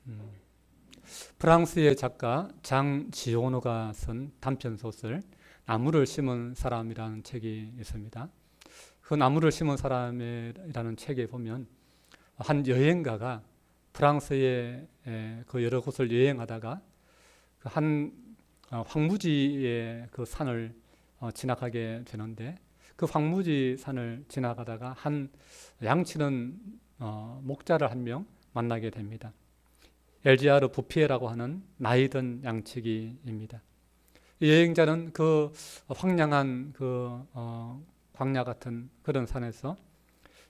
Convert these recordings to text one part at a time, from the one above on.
음, 프랑스의 작가 장 지오노가 쓴 단편 소설 나무를 심은 사람이라는 책이 있습니다. 그 나무를 심은 사람이라는 책에 보면 한 여행가가 프랑스의 그 여러 곳을 여행하다가 그한 황무지의 그 산을 지나가게 되는데, 그 황무지 산을 지나가다가 한 양치는 목자를 한 명 만나게 됩니다. 엘지아르 부피에라고 하는 나이든 양치기입니다. 이 여행자는 그 황량한 광야 같은 그런 산에서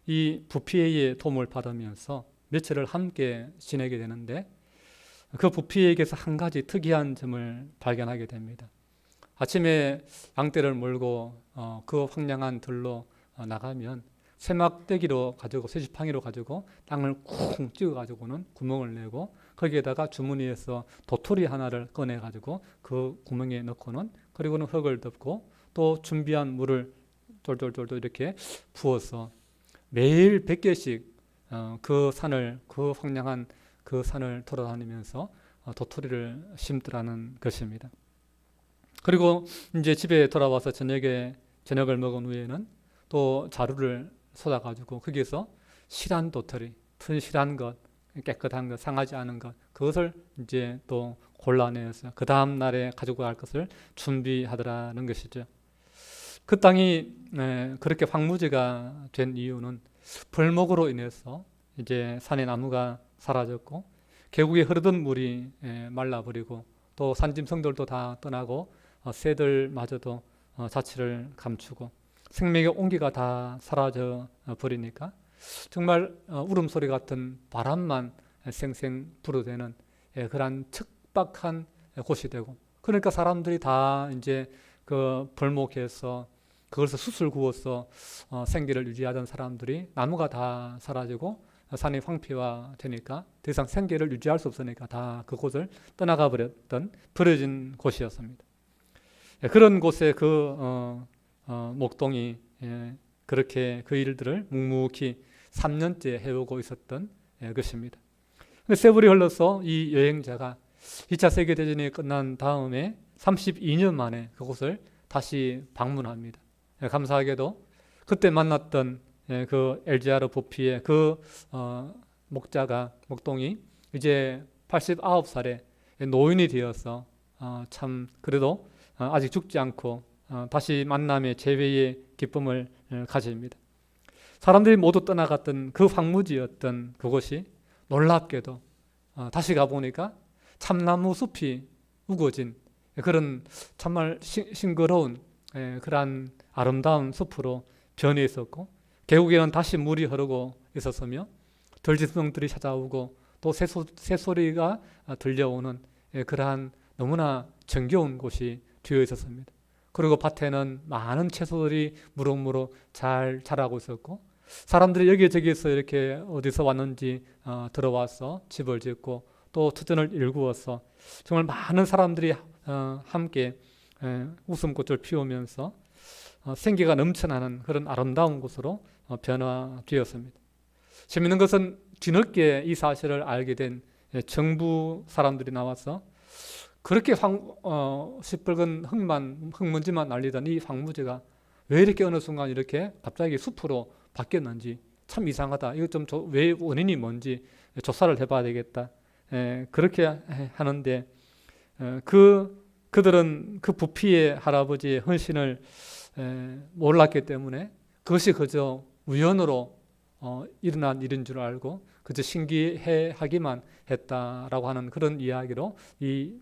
이 부피에의 도움을 받으면서 며칠을 함께 지내게 되는데, 그 부피에게서 한 가지 특이한 점을 발견하게 됩니다. 아침에 양떼를 몰고 그 황량한 들로 나가면 쇠막대기로 가지고, 쇠지팡이로 가지고 땅을 쿵 찍어 가지고는 구멍을 내고, 거기에다가 주머니에서 도토리 하나를 꺼내 가지고 그 구멍에 넣고는, 그리고는 흙을 덮고 또 준비한 물을 쫄쫄쫄쫄 이렇게 부어서 매일 100개씩 그 황량한 그 산을 돌아다니면서 도토리를 심더라는 것입니다. 그리고 이제 집에 돌아와서 저녁을 먹은 후에는 또 자루를 쏟아가지고 거기에서 실한 도토리, 튼실한 것, 깨끗한 것, 상하지 않은 것, 그것을 이제 또 골라내서 그 다음 날에 가지고 갈 것을 준비하더라는 것이죠. 그 땅이 그렇게 황무지가 된 이유는 벌목으로 인해서 이제 산의 나무가 사라졌고, 계곡에 흐르던 물이 말라버리고, 또 산짐승들도 다 떠나고, 새들마저도 자취를 감추고 생명의 온기가 다 사라져 버리니까 정말 울음소리 같은 바람만 생생 불어대는 그러한 척박한 곳이 되고, 그러니까 사람들이 다 이제 그 벌목해서 그것을 숯을 구워서 생계를 유지하던 사람들이 나무가 다 사라지고 산이 황폐화 되니까 더 이상 생계를 유지할 수 없으니까 다 그곳을 떠나가 버렸던 버려진 곳이었습니다. 그런 곳에 목동이 그렇게 그 일들을 묵묵히 3년째 해오고 있었던 것입니다. 세월이 흘러서 이 여행자가 2차 세계대전이 끝난 다음에 32년 만에 그곳을 다시 방문합니다. 감사하게도 그때 만났던 그 엘지아르 보피의 그 목동이 이제 89살에 노인이 되어서 참 그래도 아직 죽지 않고 다시 만남의 재회의 기쁨을 가집니다. 사람들이 모두 떠나갔던 그 황무지였던 그곳이 놀랍게도 다시 가보니까 참나무 숲이 우거진 그런 정말 싱그러운 그러한 아름다운 숲으로 변해 있었고, 계곡에는 다시 물이 흐르고 있었으며 들짐승들이 찾아오고 또 새소리가 들려오는 그러한 너무나 정겨운 곳이 되어 있었습니다. 그리고 밭에는 많은 채소들이 무럭무럭 잘 자라고 있었고, 사람들이 여기저기서 이렇게 어디서 왔는지 들어와서 집을 짓고 또 터전을 일구어서 정말 많은 사람들이 함께 웃음꽃을 피우면서 생기가 넘쳐나는 그런 아름다운 곳으로 변화되었습니다. 재미있는 것은 뒤늦게 이 사실을 알게 된 정부 사람들이 나와서 그렇게 시뻘건 흙먼지만 날리던 이 황무지가 왜 이렇게 어느 순간 이렇게 갑자기 숲으로 바뀌었는지 참 이상하다. 이거 좀 왜 원인이 뭔지 조사를 해봐야 되겠다. 그렇게 하는데 그들은 그 부피의 할아버지의 헌신을 몰랐기 때문에 그것이 그저 우연으로 일어난 일인 줄 알고 그저 신기해하기만 했다라고 하는 그런 이야기로 이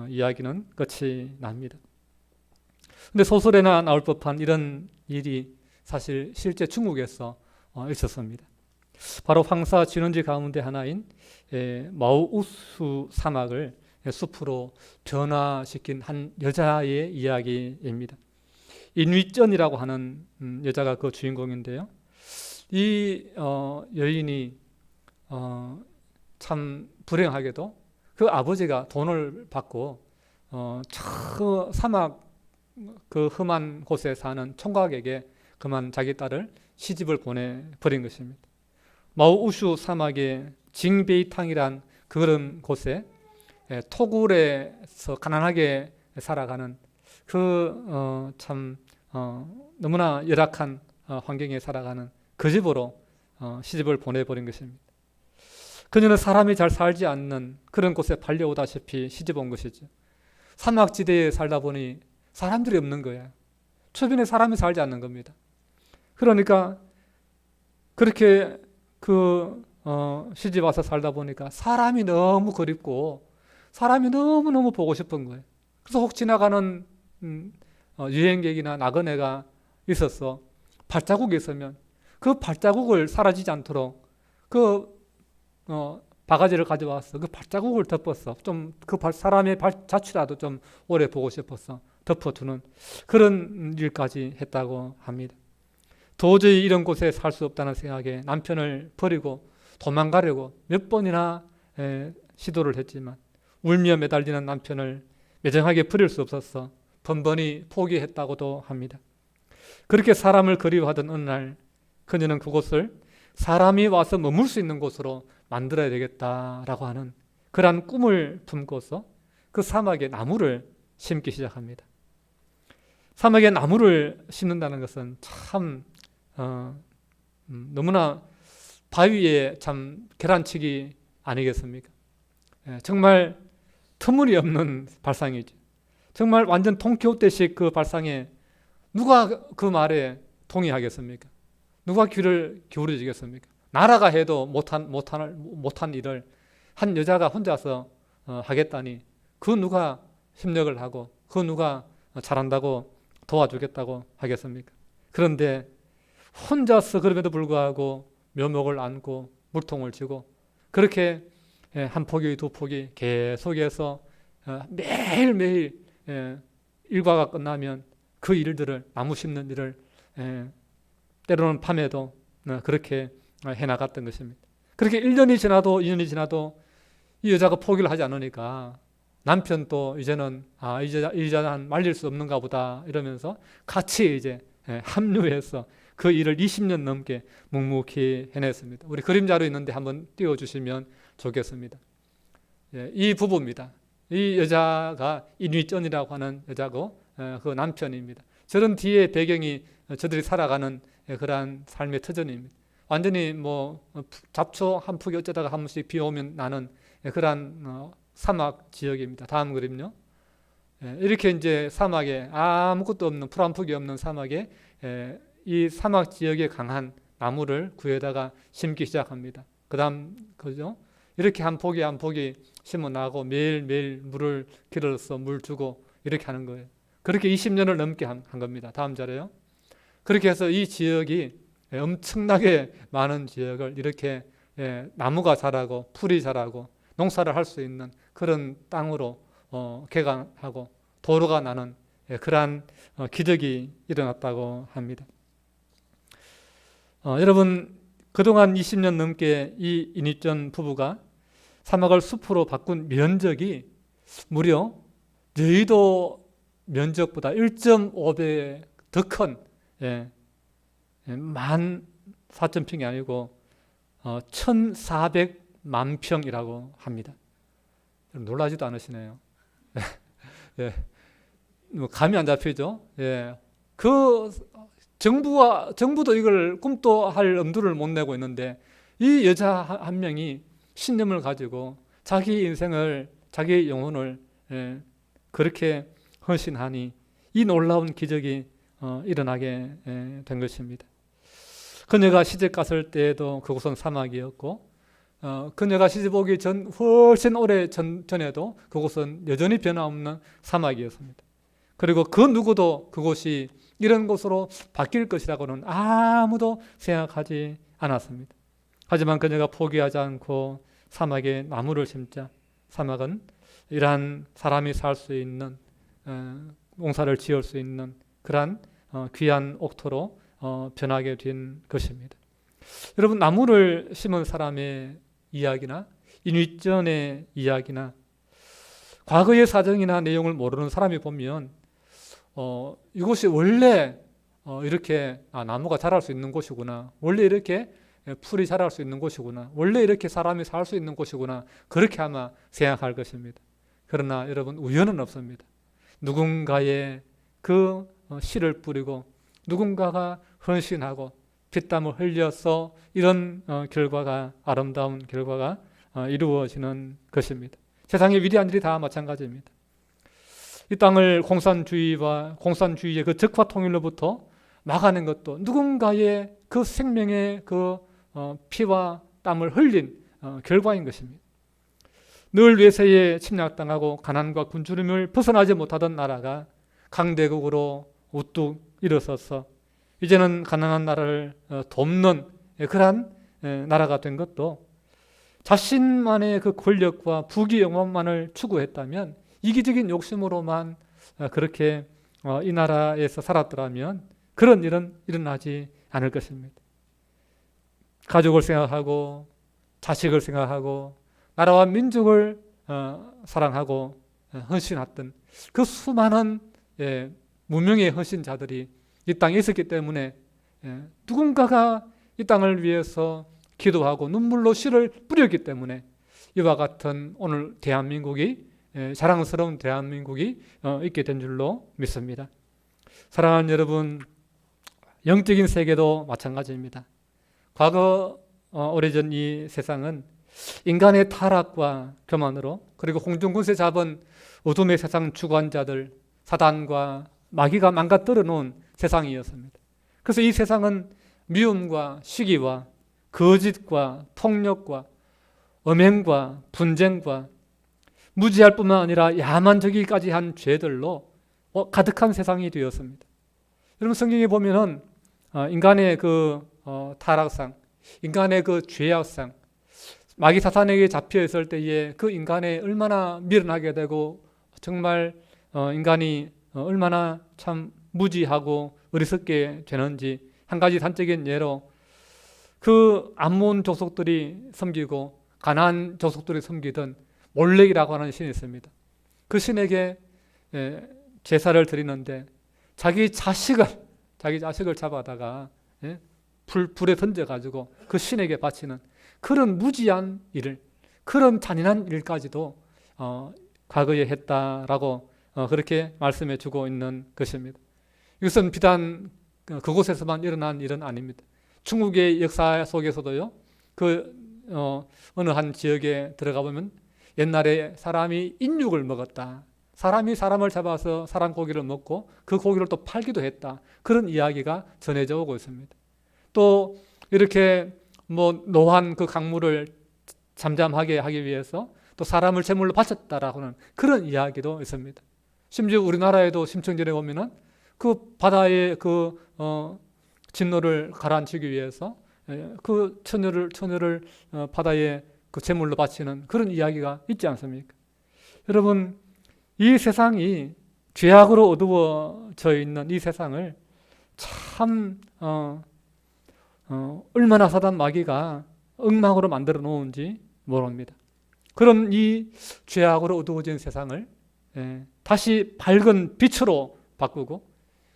이야기는 끝이 납니다. 근데 소설에나 나올 법한 이런 일이 사실 실제 중국에서 있었습니다. 바로 황사 진원지 가운데 하나인 마우우수 사막을 숲으로 변화시킨 한 여자의 이야기입니다. 인위전이라고 하는 여자가 그 주인공인데요. 이 여인이 참 불행하게도 그 아버지가 돈을 받고 저 사막 그 험한 곳에 사는 총각에게 그만 자기 딸을 시집을 보내버린 것입니다. 마우우슈 사막에 징베이탕이란 그런 곳에 토굴에서 가난하게 살아가는 너무나 열악한 환경에 살아가는 그 집으로 시집을 보내버린 것입니다. 그녀는 사람이 잘 살지 않는 그런 곳에 팔려오다시피 시집 온 것이죠. 사막지대에 살다 보니 사람들이 없는 거예요. 주변에 사람이 살지 않는 겁니다. 그러니까 그렇게 시집 와서 살다 보니까 사람이 너무 그립고 사람이 너무너무 보고 싶은 거예요. 그래서 혹 지나가는 여행객이나 나그네가 있어서 발자국이 있으면 그 발자국을 사라지지 않도록 바가지를 가져와서 그 발자국을 덮었어. 좀 사람의 자취라도 좀 오래 보고 싶어서 덮어두는 그런 일까지 했다고 합니다. 도저히 이런 곳에 살 수 없다는 생각에 남편을 버리고 도망가려고 몇 번이나 시도를 했지만 울며 매달리는 남편을 매정하게 버릴 수 없어서 번번이 포기했다고도 합니다. 그렇게 사람을 그리워하던 어느 날 그녀는 그곳을 사람이 와서 머물 수 있는 곳으로 만들어야 되겠다라고 하는 그러한 꿈을 품고서 그 사막에 나무를 심기 시작합니다. 사막에 나무를 심는다는 것은 참 너무나 바위에 참 계란치기 아니겠습니까? 정말 터무니없는 발상이죠. 정말 완전 돈키호테식 그 발상에 누가 그 말에 동의하겠습니까? 누가 귀를 기울여주겠습니까? 나라가 해도 못한 일을 한 여자가 혼자서 하겠다니 그 누가 협력을 하고 그 누가 잘한다고 도와주겠다고 하겠습니까? 그런데 혼자서 그럼에도 불구하고 묘목을 안고 물통을 쥐고 그렇게 한 포기 두 포기 계속해서 매일매일 일과가 끝나면 그 일들을 나무 심는 일을 때로는 밤에도 그렇게 해나갔던 것입니다. 그렇게 1년이 지나도 2년이 지나도 이 여자가 포기를 하지 않으니까 남편도 이제는 이 여자는 말릴 수 없는가 보다 이러면서 같이 이제 합류해서 그 일을 20년 넘게 묵묵히 해냈습니다. 우리 그림자로 있는데 한번 띄워주시면 좋겠습니다. 이 부부입니다. 이 여자가 이뉘쩐이라고 하는 여자고 그 남편입니다. 저런 뒤에 배경이 저들이 살아가는 그러한 삶의 터전입니다. 완전히 잡초 한 폭이 어쩌다가 한 번씩 비 오면 나는 그러한 사막 지역입니다. 다음 그림요. 이렇게 이제 사막에 아무것도 없는 풀 한 폭이 없는 사막에 이 사막 지역에 강한 나무를 구에다가 심기 시작합니다. 그다음 그죠? 이렇게 한 포기 한 포기 심어 나고 매일매일 물을 길어서 물 주고 이렇게 하는 거예요. 그렇게 20년을 넘게 한 겁니다. 다음 자료요. 그렇게 해서 이 지역이 엄청나게 많은 지역을 이렇게 나무가 자라고 풀이 자라고 농사를 할 수 있는 그런 땅으로 개간하고 도로가 나는 그러한 기적이 일어났다고 합니다. 여러분 그동안 20년 넘게 이 이뉘쩐 부부가 사막을 숲으로 바꾼 면적이 무려 여의도 면적보다 1.5배 더 큰 14,000평이 아니고 1,400만 평이라고 합니다. 놀라지도 않으시네요. 감이 안 잡히죠? 그 정부도 이걸 꿈도 할 엄두를 못 내고 있는데 이 여자 한 명이 신념을 가지고 자기 인생을 자기 영혼을 그렇게 헌신하니 이 놀라운 기적이 일어나게 된 것입니다. 그녀가 시집 갔을 때에도 그곳은 사막이었고 그녀가 시집 오기 전 훨씬 오래 전에도 그곳은 여전히 변함없는 사막이었습니다. 그리고 그 누구도 그곳이 이런 곳으로 바뀔 것이라고는 아무도 생각하지 않았습니다. 하지만 그녀가 포기하지 않고 사막에 나무를 심자 사막은 이러한 사람이 살 수 있는 농사를 지을 수 있는 그러한 귀한 옥토로 변하게 된 것입니다. 여러분 나무를 심은 사람의 이야기나 이뉘쩐의 이야기나 과거의 사정이나 내용을 모르는 사람이 보면 이곳이 원래 이렇게 나무가 자랄 수 있는 곳이구나 원래 이렇게 풀이 자랄 수 있는 곳이구나. 원래 이렇게 사람이 살 수 있는 곳이구나. 그렇게 아마 생각할 것입니다. 그러나 여러분, 우연은 없습니다. 누군가의 그 씨를 뿌리고 누군가가 헌신하고 피땀을 흘려서 이런 결과가, 아름다운 결과가 이루어지는 것입니다. 세상의 위대한 일이 다 마찬가지입니다. 이 땅을 공산주의의 그 적화 통일로부터 막아낸 것도 누군가의 그 생명의 그 피와 땀을 흘린 결과인 것입니다. 늘 외세에 침략당하고 가난과 굶주림을 벗어나지 못하던 나라가 강대국으로 우뚝 일어서서 이제는 가난한 나라를 돕는 그러한 나라가 된 것도 자신만의 그 권력과 부귀 영화만을 추구했다면, 이기적인 욕심으로만 그렇게 이 나라에서 살았더라면 그런 일은 일어나지 않을 것입니다. 가족을 생각하고 자식을 생각하고 나라와 민족을 사랑하고 헌신했던 그 수많은 무명의 헌신자들이 이 땅에 있었기 때문에 누군가가 이 땅을 위해서 기도하고 눈물로 씨를 뿌렸기 때문에 이와 같은 오늘 대한민국이, 자랑스러운 대한민국이 있게 된 줄로 믿습니다. 사랑하는 여러분, 영적인 세계도 마찬가지입니다. 과거 오래전 이 세상은 인간의 타락과 교만으로, 그리고 공중권세 잡은 어둠의 세상 주관자들, 사단과 마귀가 망가뜨려 놓은 세상이었습니다. 그래서 이 세상은 미움과 시기와 거짓과 폭력과 음행과 분쟁과 무지할 뿐만 아니라 야만적이기까지 한 죄들로 가득한 세상이 되었습니다. 여러분, 성경에 보면은 인간의 그 타락상, 인간의 그 죄악상, 마귀 사탄에게 잡혀 있을 때에 그 인간이 얼마나 미련하게 되고 정말 인간이 얼마나 참 무지하고 어리석게 되는지 한 가지 단적인 예로 그 암몬 족속들이 섬기고 가나안 족속들이 섬기던 몰렉이라고 하는 신이 있습니다. 그 신에게 제사를 드리는데 자기 자식을 잡아다가 불에 던져가지고 그 신에게 바치는 그런 무지한 일을, 그런 잔인한 일까지도 과거에 했다라고 그렇게 말씀해 주고 있는 것입니다. 이것은 비단 그곳에서만 일어난 일은 아닙니다. 중국의 역사 속에서도요, 어느 한 지역에 들어가 보면 옛날에 사람이 인육을 먹었다, 사람이 사람을 잡아서 사람 고기를 먹고 그 고기를 또 팔기도 했다, 그런 이야기가 전해져 오고 있습니다. 또 이렇게 노한 그 강물을 잠잠하게 하기 위해서 또 사람을 제물로 바쳤다라고 하는 그런 이야기도 있습니다. 심지어 우리나라에도 심청전에 보면은 그 바다의 그 진노를 가라앉히기 위해서 그 처녀를 바다에 그 제물로 바치는 그런 이야기가 있지 않습니까? 여러분, 이 세상이 죄악으로 어두워져 있는 이 세상을 참 얼마나 사단 마귀가 엉망으로 만들어 놓은지 모릅니다. 그런 이 죄악으로 어두워진 세상을 다시 밝은 빛으로 바꾸고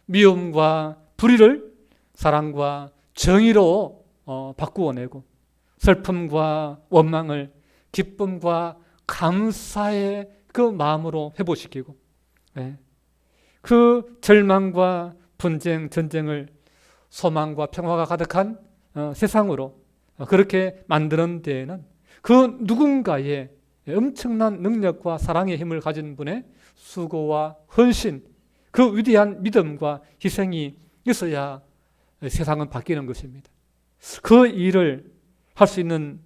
미움과 불의를 사랑과 정의로 바꾸어내고 슬픔과 원망을 기쁨과 감사의 그 마음으로 회복시키고 그 절망과 분쟁, 전쟁을 소망과 평화가 가득한 세상으로 그렇게 만드는 데에는 그 누군가의 엄청난 능력과 사랑의 힘을 가진 분의 수고와 헌신, 그 위대한 믿음과 희생이 있어야 세상은 바뀌는 것입니다. 그 일을 할 수 있는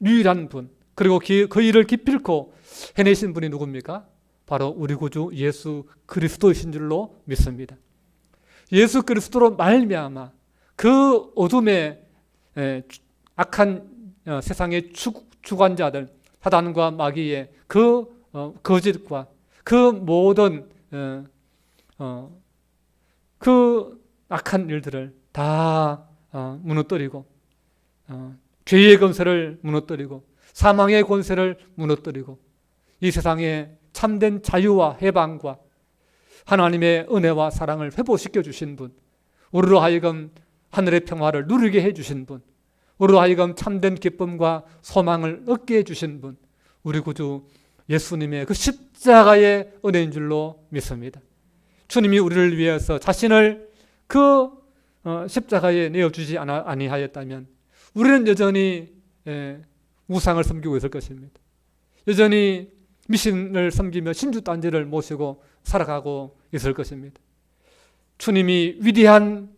유일한 분, 그리고 그 일을 기필코 해내신 분이 누굽니까? 바로 우리 구주 예수 그리스도이신 줄로 믿습니다. 예수 그리스도로 말미암아 그 어둠의 악한 세상의 주관자들, 사단과 마귀의 그 거짓과 그 모든 그 악한 일들을 다 무너뜨리고 죄의 권세를 무너뜨리고 사망의 권세를 무너뜨리고 이 세상에 참된 자유와 해방과 하나님의 은혜와 사랑을 회복시켜 주신 분, 우리로 하여금 하늘의 평화를 누리게 해 주신 분, 우리로 하여금 참된 기쁨과 소망을 얻게 해주신 분, 우리 구주 예수님의 그 십자가의 은혜인 줄로 믿습니다. 주님이 우리를 위해서 자신을 그 십자가에 내어주지 아니하였다면 우리는 여전히 우상을 섬기고 있을 것입니다. 여전히 미신을 섬기며 신주단지를 모시고 살아가고 있을 것입니다. 주님이 위대한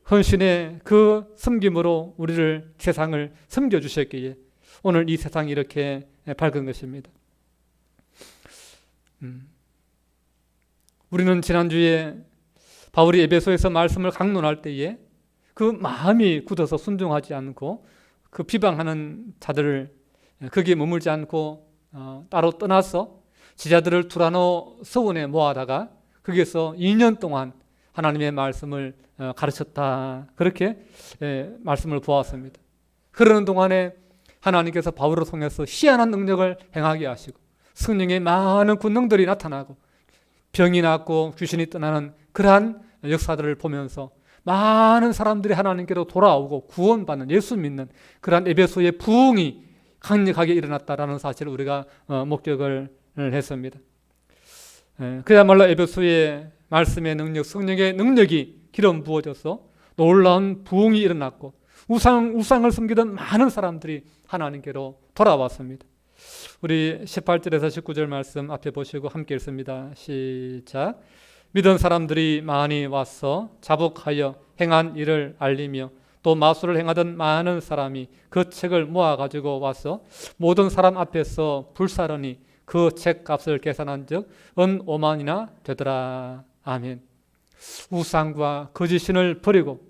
헌신의 그 섬김으로 우리를 세상을 섬겨주셨기에 오늘 이 세상이 이렇게 밝은 것입니다. 우리는 지난주에 바울이 에베소에서 말씀을 강론할 때에 그 마음이 굳어서 순종하지 않고 그 비방하는 자들을 거기에 머물지 않고 따로 떠나서 지자들을 두라노 서원에 모아다가 거기에서 2년 동안 하나님의 말씀을 가르쳤다. 그렇게 말씀을 보았습니다. 그러는 동안에 하나님께서 바울을 통해서 희한한 능력을 행하게 하시고 성령의 많은 권능들이 나타나고 병이 낫고 귀신이 떠나는 그러한 역사들을 보면서 많은 사람들이 하나님께로 돌아오고 구원받는 예수 믿는 그러한 에베소의 부흥이 강력하게 일어났다라는 사실을 우리가 목격을 했습니다. 그야말로 에베소의 말씀의 능력, 성령의 능력이 기름 부어져서 놀라운 부흥이 일어났고 우상을 섬기던 많은 사람들이 하나님께로 돌아왔습니다. 우리 18절에서 19절 말씀 앞에 보시고 함께 읽습니다. 시작. 믿은 사람들이 많이 와서 자복하여 행한 일을 알리며 또 마술을 행하던 많은 사람이 그 책을 모아가지고 와서 모든 사람 앞에서 불사르니 그 책값을 계산한 즉 은 5만이나 되더라. 아멘. 우상과 거짓신을 버리고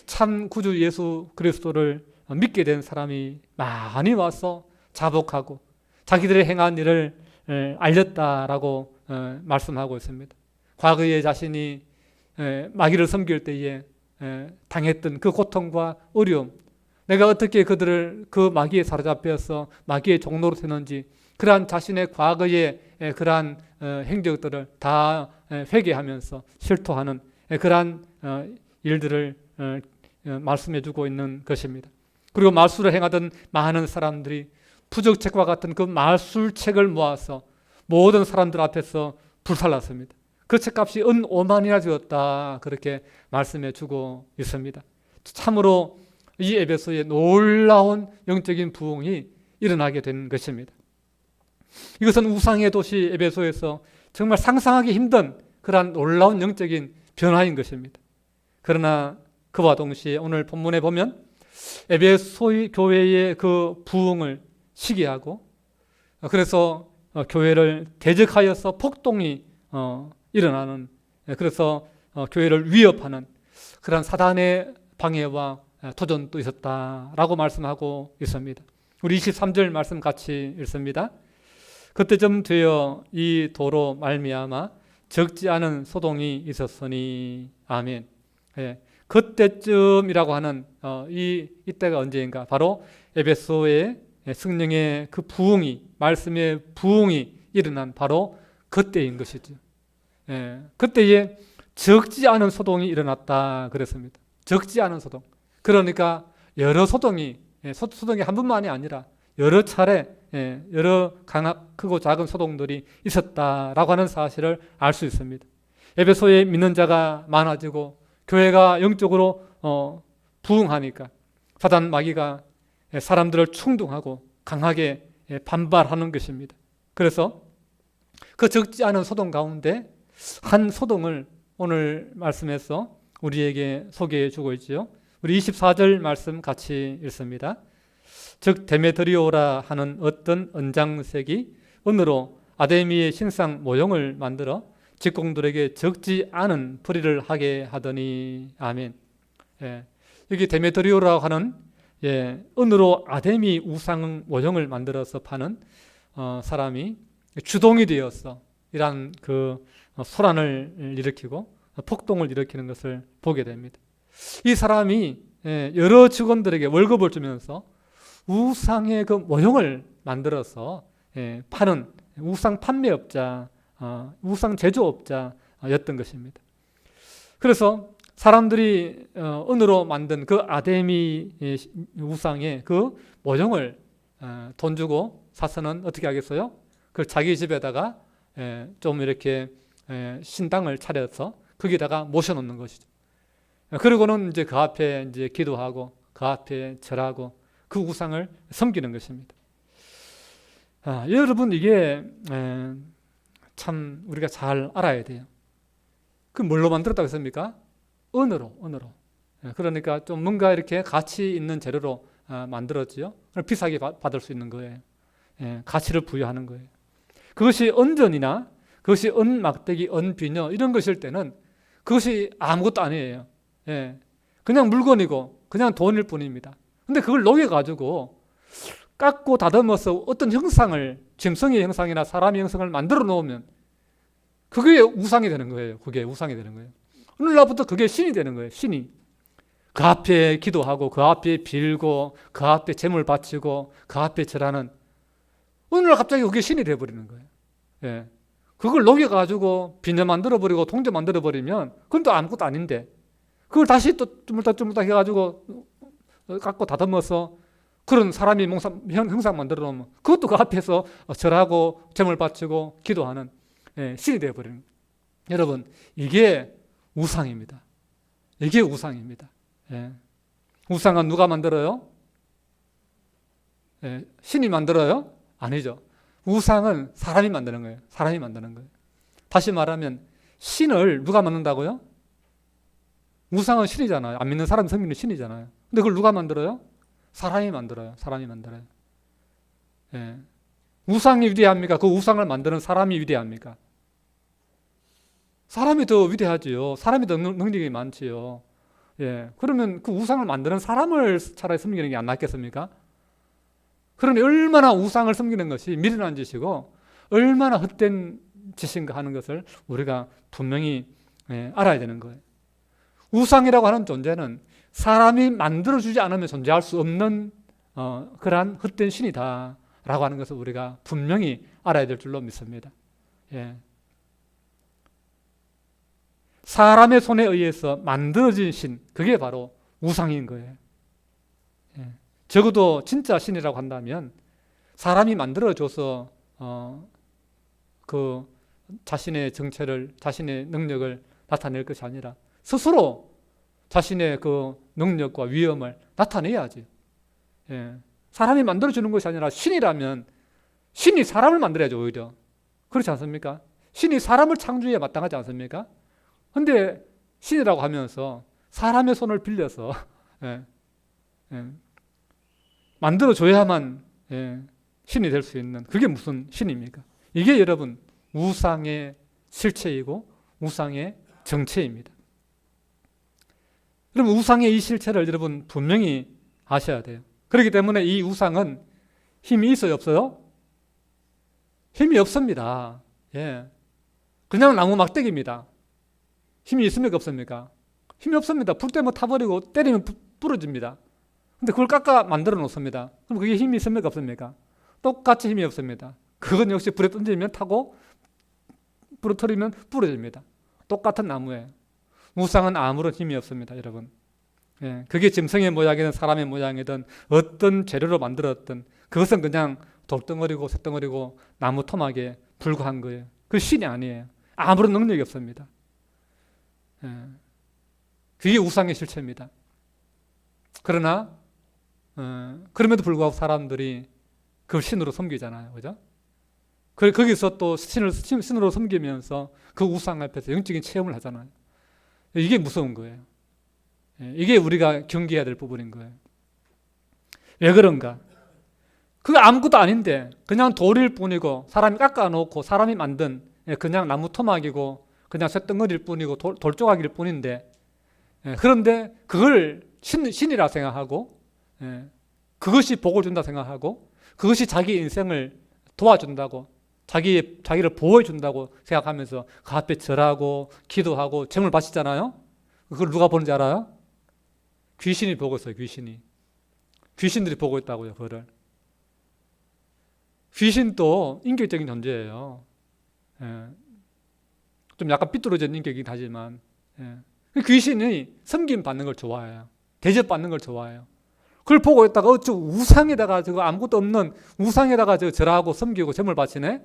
참 구주 예수 그리스도를 믿게 된 사람이 많이 와서 자복하고 자기들의 행한 일을 알렸다라고 말씀하고 있습니다. 과거에 자신이 마귀를 섬길 때에 당했던 그 고통과 어려움, 내가 어떻게 그들을 그 마귀에 사로잡혀서 마귀의 종로로 되는지 그러한 자신의 과거의 그러한 행적들을 다 회개하면서 실토하는 그러한 일들을 말씀해 주고 있는 것입니다. 그리고 마술을 행하던 많은 사람들이 부적책과 같은 그 마술책을 모아서 모든 사람들 앞에서 불살랐습니다. 그 책값이 은 5만이나 되었다. 그렇게 말씀해 주고 있습니다. 참으로 이 에베소에 놀라운 영적인 부흥이 일어나게 된 것입니다. 이것은 우상의 도시 에베소에서 정말 상상하기 힘든 그러한 놀라운 영적인 변화인 것입니다. 그러나 그와 동시에 오늘 본문에 보면 에베소 교회의 그 부흥을 시기하고 그래서 교회를 대적하여서 폭동이 일어나는, 그래서 교회를 위협하는 그런 사단의 방해와 도전도 있었다라고 말씀하고 있습니다. 우리 23절 말씀 같이 읽습니다. 그때쯤 되어 이 도로 말미암아 적지 않은 소동이 있었으니 아멘. 그때쯤이라고 하는 이때가 언제인가? 바로 에베소의 성령의 그 부흥이, 말씀의 부흥이 일어난 바로 그때인 것이죠. 그때에 적지 않은 소동이 일어났다 그랬습니다. 적지 않은 소동. 그러니까 여러 소동이 한 번만이 아니라 여러 차례 여러 크고 작은 소동들이 있었다라고 하는 사실을 알 수 있습니다. 에베소에 믿는 자가 많아지고 교회가 영적으로 부흥하니까 사단 마귀가 사람들을 충동하고 강하게 반발하는 것입니다. 그래서 그 적지 않은 소동 가운데 한 소동을 오늘 말씀에서 우리에게 소개해 주고 있죠. 우리 24절 말씀 같이 읽습니다. 즉 데메드리오라 하는 어떤 은장색이 은으로 아데미의 신상 모형을 만들어 직공들에게 적지 않은 불의를 하게 하더니 아멘. 여기 데메드리오라고 하는 은으로 아데미 우상 모형을 만들어서 파는 사람이 주동이 되어서 이러한 그 소란을 일으키고 폭동을 일으키는 것을 보게 됩니다. 이 사람이 여러 직원들에게 월급을 주면서 우상의 그 모형을 만들어서 파는 우상 판매업자, 우상 제조업자였던 것입니다. 그래서 사람들이 은으로 만든 그 아데미 우상의 그 모형을 돈 주고 사서는 어떻게 하겠어요? 그걸 자기 집에다가 좀 이렇게 신당을 차려서 거기다가 모셔놓는 것이죠. 그리고는 이제 그 앞에 이제 기도하고 그 앞에 절하고 그 우상을 섬기는 것입니다. 여러분 이게 참 우리가 잘 알아야 돼요. 그 뭘로 만들었다고 했습니까? 은으로. 그러니까 좀 뭔가 이렇게 가치 있는 재료로 만들었지요. 비싸게 받을 수 있는 거예요. 가치를 부여하는 거예요. 그것이 은전이나 그것이 은막대기, 은비녀 이런 것일 때는 그것이 아무것도 아니에요. 그냥 물건이고 그냥 돈일 뿐입니다. 근데 그걸 녹여가지고 깎고 다듬어서 어떤 형상을, 짐승의 형상이나 사람의 형상을 만들어 놓으면 그게 우상이 되는 거예요. 그게 우상이 되는 거예요. 어느 날부터 그게 신이 되는 거예요. 신이. 그 앞에 기도하고 그 앞에 빌고 그 앞에 제물 바치고 그 앞에 절하는 어느 날 갑자기 그게 신이 되어버리는 거예요. 그걸 녹여가지고 비녀 만들어버리고 동전 만들어버리면 그건 또 아무것도 아닌데 그걸 다시 또 쭈물딱 해가지고 깎고 다듬어서 그런 사람이 형상 만들어 놓으면 그것도 그 앞에서 절하고 제물 바치고 기도하는 신이 되어버리는 거예요. 여러분 이게 우상입니다. 이게 우상입니다. 우상은 누가 만들어요? 신이 만들어요? 아니죠. 우상은 사람이 만드는 거예요. 사람이 만드는 거예요. 다시 말하면 신을 누가 만든다고요? 우상은 신이잖아요. 안 믿는 사람이 섬기는 신이잖아요. 근데 그걸 누가 만들어요? 사람이 만들어요. 사람이 만들어요. 우상이 위대합니까? 그 우상을 만드는 사람이 위대합니까? 사람이 더 위대하지요. 사람이 더 능력이 많지요. 그러면 그 우상을 만드는 사람을 차라리 섬기는 게 안 낫겠습니까? 그러니 얼마나 우상을 섬기는 것이 미련한 짓이고 얼마나 헛된 짓인가 하는 것을 우리가 분명히 알아야 되는 거예요. 우상이라고 하는 존재는 사람이 만들어주지 않으면 존재할 수 없는 그러한 헛된 신이다 라고 하는 것을 우리가 분명히 알아야 될 줄로 믿습니다. 사람의 손에 의해서 만들어진 신, 그게 바로 우상인 거예요. 적어도 진짜 신이라고 한다면 사람이 만들어줘서 그 자신의 정체를, 자신의 능력을 나타낼 것이 아니라 스스로 자신의 그 능력과 위엄을 나타내야지. 사람이 만들어주는 것이 아니라 신이라면 신이 사람을 만들어야죠, 오히려. 그렇지 않습니까? 신이 사람을 창조해야 마땅하지 않습니까? 근데 신이라고 하면서 사람의 손을 빌려서 만들어줘야만 신이 될 수 있는 그게 무슨 신입니까? 이게 여러분 우상의 실체이고 우상의 정체입니다. 그럼 우상의 이 실체를 여러분 분명히 아셔야 돼요. 그렇기 때문에 이 우상은 힘이 있어요, 없어요? 힘이 없습니다. 그냥 나무 막대기입니다. 힘이 있습니까, 없습니까? 힘이 없습니다. 불 때문에 타버리고 때리면 부러집니다. 근데 그걸 깎아 만들어 놓습니다. 그럼 그게 힘이 있습니까, 없습니까? 똑같이 힘이 없습니다. 그건 역시 불에 던지면 타고 부러뜨리면 부러집니다. 똑같은 나무예요. 우상은 아무런 힘이 없습니다, 여러분. 그게 짐승의 모양이든 사람의 모양이든 어떤 재료로 만들었든 그것은 그냥 돌덩어리고 쇳덩어리고 나무 토막에 불과한 거예요. 그 신이 아니에요. 아무런 능력이 없습니다. 그게 우상의 실체입니다. 그러나 그럼에도 불구하고 사람들이 그걸 신으로 섬기잖아요, 그죠? 거기서 또 신으로 섬기면서 그 우상 앞에서 영적인 체험을 하잖아요. 이게 무서운 거예요. 이게 우리가 경계해야 될 부분인 거예요. 왜 그런가? 그거 아무것도 아닌데 그냥 돌일 뿐이고 사람이 깎아놓고 사람이 만든 그냥 나무 토막이고 그냥 쇳덩어리일 뿐이고 돌조각일 뿐인데 그런데 그걸 신이라 생각하고 그것이 복을 준다 생각하고 그것이 자기 인생을 도와준다고 자기를 보호해 준다고 생각하면서 그 앞에 절하고 기도하고 제물 바치잖아요. 그걸 누가 보는지 알아요? 귀신이 보고 있어요. 귀신들이 보고 있다고요. 그거를. 귀신도 인격적인 존재예요. 좀 약간 삐뚤어진 인격이긴 하지만 귀신이 섬김 받는 걸 좋아해요. 대접받는 걸 좋아해요. 그걸 보고 있다가 저 우상에다가 저거 아무것도 없는 우상에다가 저 절하고 섬기고 점을 바치네?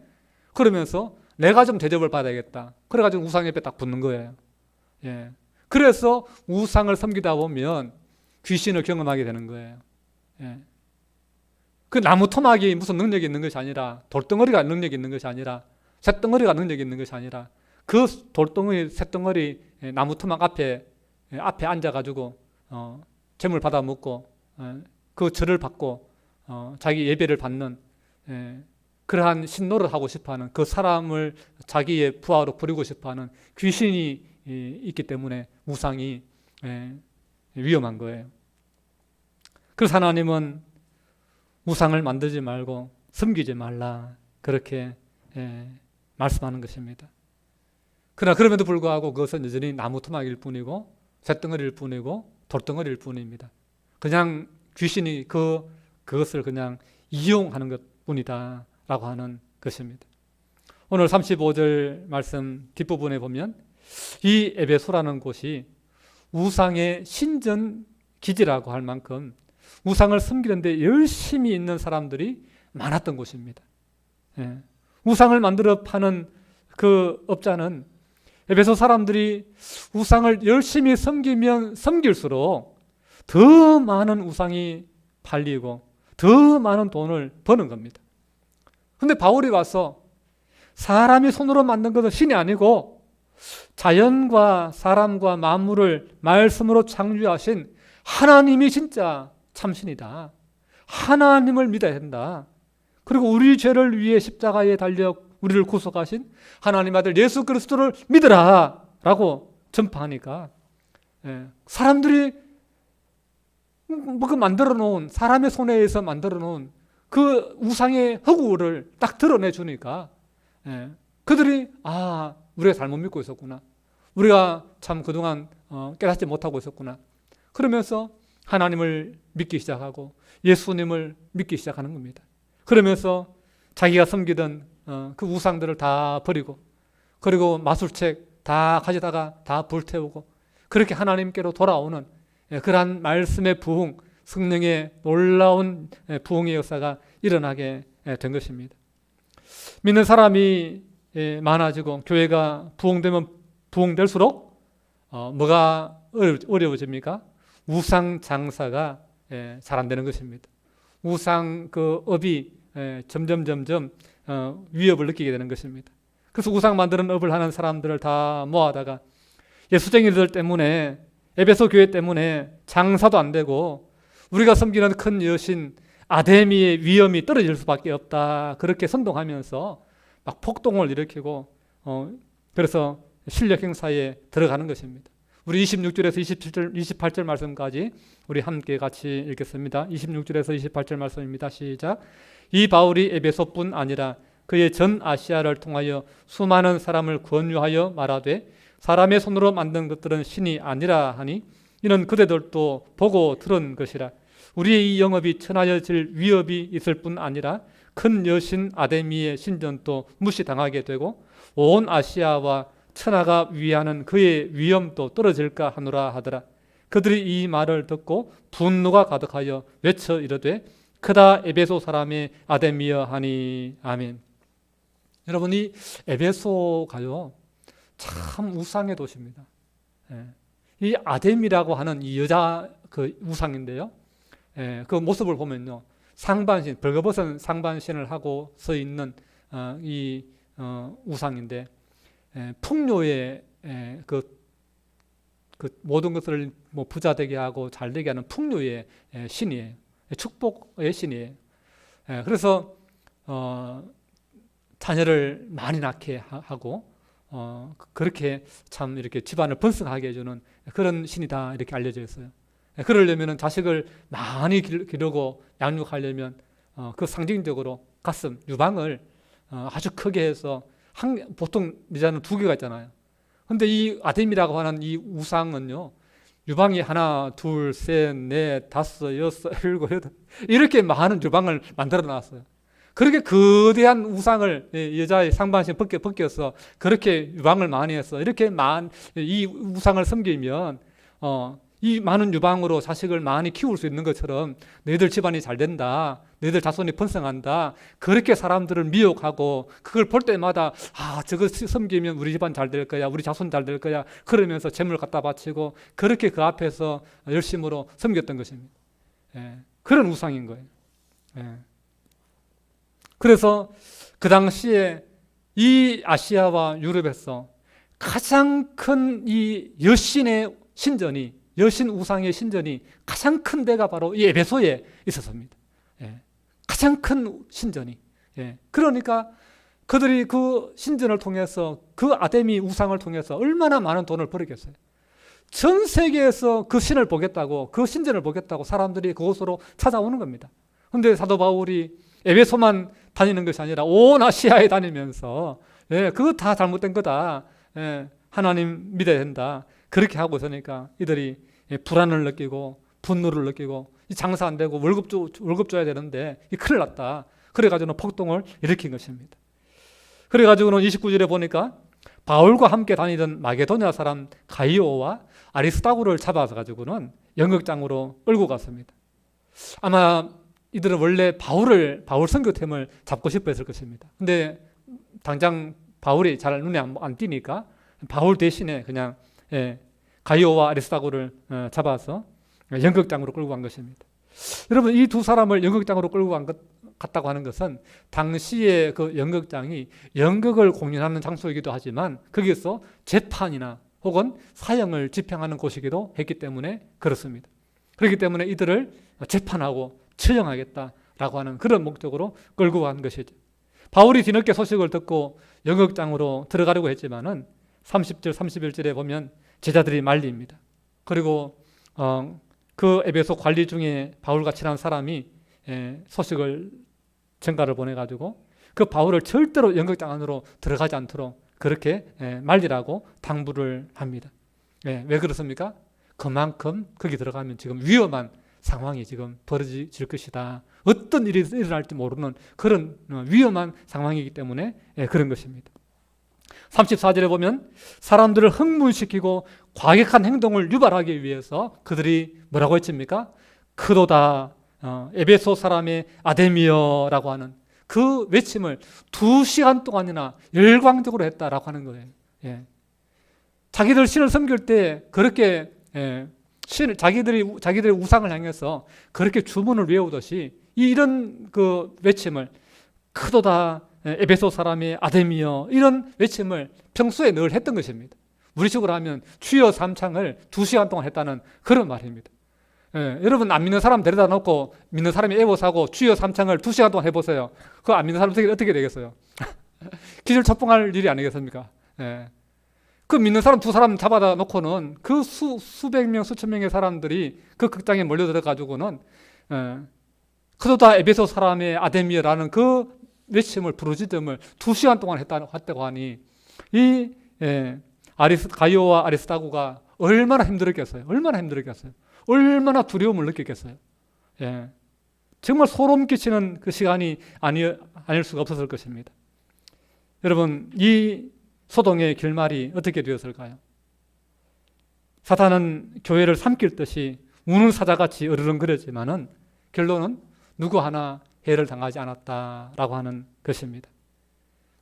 그러면서 내가 좀 대접을 받아야겠다. 그래가지고 우상 옆에 딱 붙는 거예요. 예. 그래서 우상을 섬기다 보면 귀신을 경험하게 되는 거예요. 예. 그 나무 토막이 무슨 능력이 있는 것이 아니라, 돌덩어리가 능력이 있는 것이 아니라, 쇳덩어리가 능력이 있는 것이 아니라, 그 돌덩어리, 쇳덩어리, 나무 토막 앞에 앉아가지고 제물 받아 먹고 그 절을 받고 자기 예배를 받는 그러한 신노를 하고 싶어하는 그 사람을 자기의 부하로 부리고 싶어하는 귀신이 있기 때문에 우상이 위험한 거예요. 그래서 하나님은 우상을 만들지 말고 섬기지 말라 그렇게 말씀하는 것입니다. 그러나 그럼에도 불구하고 그것은 여전히 나무 토막일 뿐이고 쇳덩어리일 뿐이고 돌덩어리일 뿐입니다. 그냥 귀신이 그것을 그냥 이용하는 것뿐이다 라고 하는 것입니다. 오늘 35절 말씀 뒷부분에 보면 이 에베소라는 곳이 우상의 신전 기지라고 할 만큼 우상을 섬기는데 열심히 있는 사람들이 많았던 곳입니다. 우상을 만들어 파는 그 업자는 에베소 사람들이 우상을 열심히 섬기면 섬길수록 더 많은 우상이 팔리고 더 많은 돈을 버는 겁니다. 그런데 바울이 와서 사람이 손으로 만든 것은 신이 아니고 자연과 사람과 만물을 말씀으로 창조하신 하나님이 진짜 참신이다. 하나님을 믿어야 된다. 그리고 우리 죄를 위해 십자가에 달려 우리를 구속하신 하나님 아들 예수 그리스도를 믿으라 라고 전파하니까 사람들이 그 만들어 놓은 사람의 손에 의해서 만들어 놓은 그 우상의 허구를 딱 드러내 주니까 그들이 우리가 잘못 믿고 있었구나. 우리가 참 그동안 깨닫지 못하고 있었구나. 그러면서 하나님을 믿기 시작하고 예수님을 믿기 시작하는 겁니다. 그러면서 자기가 섬기던 그 우상들을 다 버리고 그리고 마술책 다 가져다가 다 불태우고 그렇게 하나님께로 돌아오는 그러한 말씀의 부흥, 성령의 놀라운 부흥의 역사가 일어나게 된 것입니다. 믿는 사람이 많아지고 교회가 부흥되면 부흥될수록 뭐가 어려워집니까? 우상 장사가 잘 안 되는 것입니다. 우상 그 업이 점점 위협을 느끼게 되는 것입니다. 그래서 우상 만드는 업을 하는 사람들을 다 모아다가 예수쟁이들 때문에 에베소 교회 때문에 장사도 안 되고 우리가 섬기는 큰 여신 아데미의 위엄이 떨어질 수밖에 없다. 그렇게 선동하면서 막 폭동을 일으키고 그래서 실력 행사에 들어가는 것입니다. 우리 26절에서 28절 말씀까지 우리 함께 같이 읽겠습니다. 26절에서 28절 말씀입니다. 시작. 이 바울이 에베소뿐 아니라 그의 전 아시아를 통하여 수많은 사람을 권유하여 말하되 사람의 손으로 만든 것들은 신이 아니라 하니 이는 그대들도 보고 들은 것이라. 우리의 이 영업이 천하여질 위협이 있을 뿐 아니라 큰 여신 아데미의 신전도 무시당하게 되고 온 아시아와 천하가 위하는 그의 위엄도 떨어질까 하노라 하더라. 그들이 이 말을 듣고 분노가 가득하여 외쳐 이르되 크다 에베소 사람의 아데미여 하니. 아멘. 여러분, 이 에베소가요 참 우상의 도시입니다. 이 아데미라고 하는 이 여자 그 우상인데요. 그 모습을 보면요, 상반신, 벌거벗은 상반신을 하고 서 있는 이 우상인데 풍요의 그 모든 것을 뭐 부자 되게 하고 잘 되게 하는 풍요의 신이에요. 축복의 신이에요. 그래서 자녀를 많이 낳게 하고 그렇게 참 이렇게 집안을 번성하게 해주는 그런 신이다 이렇게 알려져 있어요. 그러려면 자식을 많이 기르고 양육하려면 그 상징적으로 가슴, 유방을 아주 크게 해서 보통 여자는 2개가 있잖아요. 근데 이 아데미라고 하는 이 우상은요, 유방이 1, 2, 3, 4, 5, 6, 7, 8 이렇게 많은 유방을 만들어 놨어요. 그렇게 거대한 우상을 여자의 상반신 벗겨서 그렇게 유방을 많이 했어. 이렇게 이 우상을 섬기면 이 많은 유방으로 자식을 많이 키울 수 있는 것처럼 너희들 집안이 잘 된다, 너희들 자손이 번성한다, 그렇게 사람들을 미혹하고 그걸 볼 때마다 저거 섬기면 우리 집안 잘 될 거야, 우리 자손 잘 될 거야, 그러면서 재물을 갖다 바치고 그렇게 그 앞에서 열심으로 섬겼던 것입니다. 그런 우상인 거예요. 그래서 그 당시에 이 아시아와 유럽에서 가장 큰 이 여신의 신전이, 여신 우상의 신전이 가장 큰 데가 바로 이 에베소에 있었습니다. 가장 큰 신전이. 그러니까 그들이 그 신전을 통해서, 그 아데미 우상을 통해서 얼마나 많은 돈을 벌었겠어요. 전 세계에서 그 신을 보겠다고, 그 신전을 보겠다고 사람들이 그곳으로 찾아오는 겁니다. 그런데 사도 바울이 에베소만 다니는 것이 아니라 온 아시아에 다니면서 그거 다 잘못된 거다, 하나님 믿어야 된다, 그렇게 하고 있으니까 이들이 불안을 느끼고 분노를 느끼고 장사 안 되고 월급 줘야 되는데 큰일 났다. 그래가지고는 폭동을 일으킨 것입니다. 그래가지고는 29절에 보니까 바울과 함께 다니던 마게도냐 사람 가이오와 아리스다고를 잡아서 가지고는 연극장으로 끌고 갔습니다. 아마 이들은 원래 바울 선교팀을 잡고 싶어 했을 것입니다. 근데 당장 바울이 잘 눈에 안 띄니까 바울 대신에 그냥 가이오와 아리스다고를 잡아서 연극장으로 끌고 간 것입니다. 여러분, 이 두 사람을 연극장으로 끌고 갔다고 하는 것은 당시의 그 연극장이 연극을 공연하는 장소이기도 하지만 거기서 재판이나 혹은 사형을 집행하는 곳이기도 했기 때문에 그렇습니다. 그렇기 때문에 이들을 재판하고 처형하겠다라고 하는 그런 목적으로 끌고 간 것이죠. 바울이 뒤늦게 소식을 듣고 연극장으로 들어가려고 했지만은 30절, 31절에 보면 제자들이 말립니다. 그리고 그 에베소 관리 중에 바울과 친한 사람이 소식을 전가를 보내가지고 그 바울을 절대로 연극장 안으로 들어가지 않도록 그렇게 말리라고 당부를 합니다. 왜 그렇습니까? 그만큼 거기 들어가면 지금 위험한 상황이 지금 벌어질 것이다. 어떤 일이 일어날지 모르는 그런 위험한 상황이기 때문에 그런 것입니다. 34절에 보면 사람들을 흥분시키고 과격한 행동을 유발하기 위해서 그들이 뭐라고 했습니까? 크도다 에베소 사람의 아데미어라고 하는 그 외침을 2시간 동안이나 열광적으로 했다라고 하는 거예요. 자기들 신을 섬길 때 그렇게 자기들의 우상을 향해서 그렇게 주문을 외우듯이 이런 그 외침을 크도다 에베소 사람의 아데미어, 이런 외침을 평소에 늘 했던 것입니다. 우리식으로 하면 주여 삼창을 2시간 동안 했다는 그런 말입니다. 여러분, 안 믿는 사람 데려다 놓고 믿는 사람이 애워사고 주여 삼창을 2시간 동안 해보세요. 그거 안 믿는 사람 어떻게 되겠어요? 기절초풍할 일이 아니겠습니까? 그 믿는 사람 두 사람 잡아다 놓고는 그 수백 명, 수천 명의 사람들이 그 극장에 몰려들어가지고는 크도다 에베소 사람의 아데미어라는 그 외침을 부르짖음을 2시간 동안 했다고 하니 이 가이오와 아리스다고가 얼마나 힘들었겠어요. 얼마나 두려움을 느꼈겠어요. 정말 소름 끼치는 그 시간이 아닐 수가 없었을 것입니다. 여러분, 이 소동의 결말이 어떻게 되었을까요? 사탄은 교회를 삼킬 듯이 우는 사자같이 으르렁거렸지만은 결론은 누구 하나 해를 당하지 않았다라고 하는 것입니다.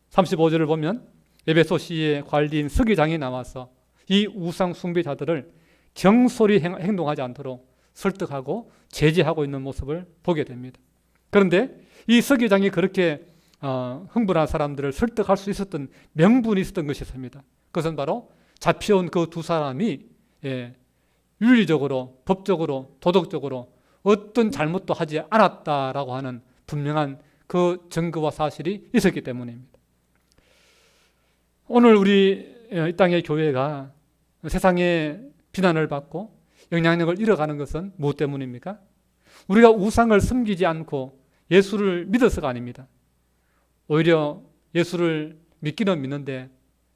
35절을 보면 에베소시의 관리인 서기장이 나와서 이 우상 숭배자들을 경솔히 행동하지 않도록 설득하고 제지하고 있는 모습을 보게 됩니다. 그런데 이 서기장이 그렇게 흥분한 사람들을 설득할 수 있었던 명분이 있었던 것이 있습니다. 그것은 바로 잡혀온 그 두 사람이 윤리적으로, 법적으로, 도덕적으로 어떤 잘못도 하지 않았다라고 하는 분명한 그 증거와 사실이 있었기 때문입니다. 오늘 우리 이 땅의 교회가 세상에 비난을 받고 영향력을 잃어가는 것은 무엇 때문입니까? 우리가 우상을 섬기지 않고 예수를 믿어서가 아닙니다. 오히려 예수를 믿기는 믿는데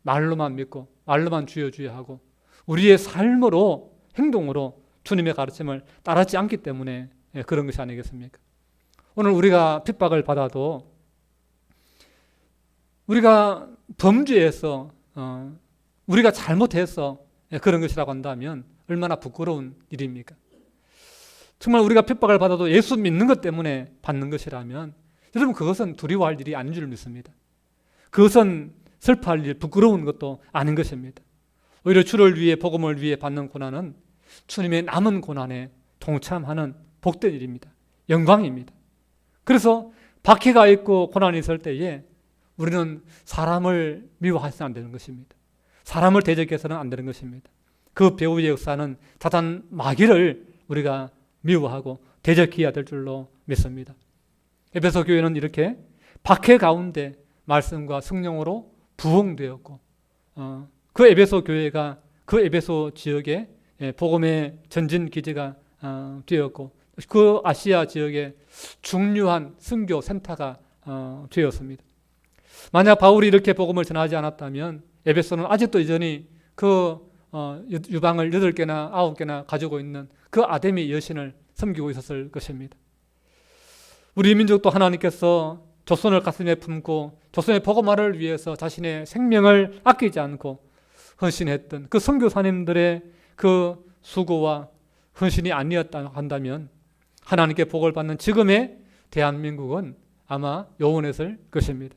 말로만 믿고 말로만 주여 주여 하고 우리의 삶으로, 행동으로 주님의 가르침을 따르지 않기 때문에 그런 것이 아니겠습니까? 오늘 우리가 핍박을 받아도 우리가 범죄해서 우리가 잘못해서 그런 것이라고 한다면 얼마나 부끄러운 일입니까? 정말 우리가 핍박을 받아도 예수 믿는 것 때문에 받는 것이라면 여러분 그것은 두려워할 일이 아닌 줄 믿습니다. 그것은 슬퍼할 일, 부끄러운 것도 아닌 것입니다. 오히려 주를 위해 복음을 위해 받는 고난은 주님의 남은 고난에 동참하는 복된 일입니다. 영광입니다. 그래서 박해가 있고 고난이 있을 때에 우리는 사람을 미워해서는 안 되는 것입니다. 사람을 대적해서는 안 되는 것입니다. 그 배후의 역사는 사단 마귀를 우리가 미워하고 대적해야 될 줄로 믿습니다. 에베소 교회는 이렇게 박해 가운데 말씀과 성령으로 부흥되었고 그 에베소 교회가 그 에베소 지역에 복음의 전진 기지가 되었고 그 아시아 지역에 중요한 선교 센터가 되었습니다. 만약 바울이 이렇게 복음을 전하지 않았다면 에베소는 아직도 여전히 그 유방을 8개나 9개나 가지고 있는 그 아데미 여신을 섬기고 있었을 것입니다. 우리 민족도 하나님께서 조선을 가슴에 품고 조선의 복음화를 위해서 자신의 생명을 아끼지 않고 헌신했던 그 선교사님들의 그 수고와 헌신이 아니었다 한다면 하나님께 복을 받는 지금의 대한민국은 아마 요원했을 것입니다.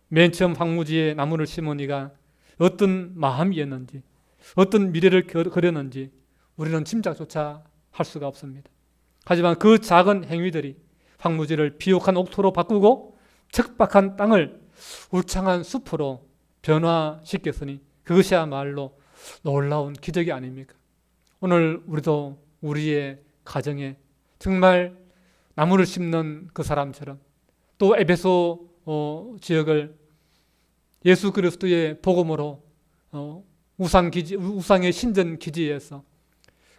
맨 처음 황무지에 나무를 심은 이가 어떤 마음이었는지 어떤 미래를 그렸는지 우리는 짐작조차 할 수가 없습니다. 하지만 그 작은 행위들이 황무지를 비옥한 옥토로 바꾸고 척박한 땅을 울창한 숲으로 변화시켰으니 그것이야말로 놀라운 기적이 아닙니까? 오늘 우리도 우리의 가정에 정말 나무를 심는 그 사람처럼 또 에베소 지역을 예수 그리스도의 복음으로 우상의 신전 기지에서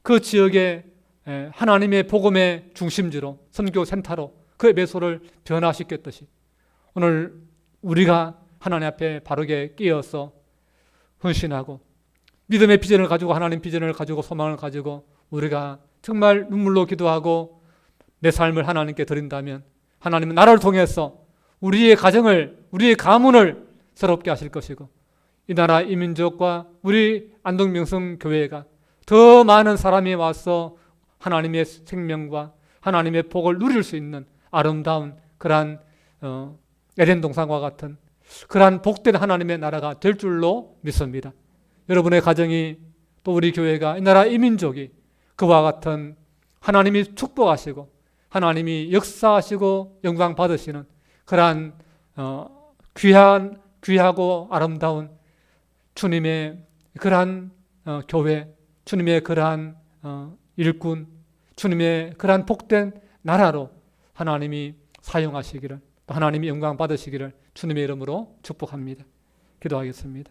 그 지역에 하나님의 복음의 중심지로 선교 센터로 그 에베소를 변화시켰듯이 오늘 우리가 하나님 앞에 바르게 끼어서 헌신하고 믿음의 비전을 가지고 하나님 비전을 가지고 소망을 가지고 우리가 정말 눈물로 기도하고 내 삶을 하나님께 드린다면 하나님은 나를 통해서 우리의 가정을 우리의 가문을 새롭게 하실 것이고 이 나라 이 민족과 우리 안동명성교회가 더 많은 사람이 와서 하나님의 생명과 하나님의 복을 누릴 수 있는 아름다운 그러한 에덴 동산과 같은 그러한 복된 하나님의 나라가 될 줄로 믿습니다. 여러분의 가정이 또 우리 교회가 이 나라 이 민족이 그와 같은 하나님이 축복하시고 하나님이 역사하시고 영광 받으시는 그러한 귀하고 아름다운 주님의 그러한 교회, 주님의 그러한 일꾼, 주님의 그러한 복된 나라로 하나님이 사용하시기를, 하나님이 영광 받으시기를 주님의 이름으로 축복합니다. 기도하겠습니다.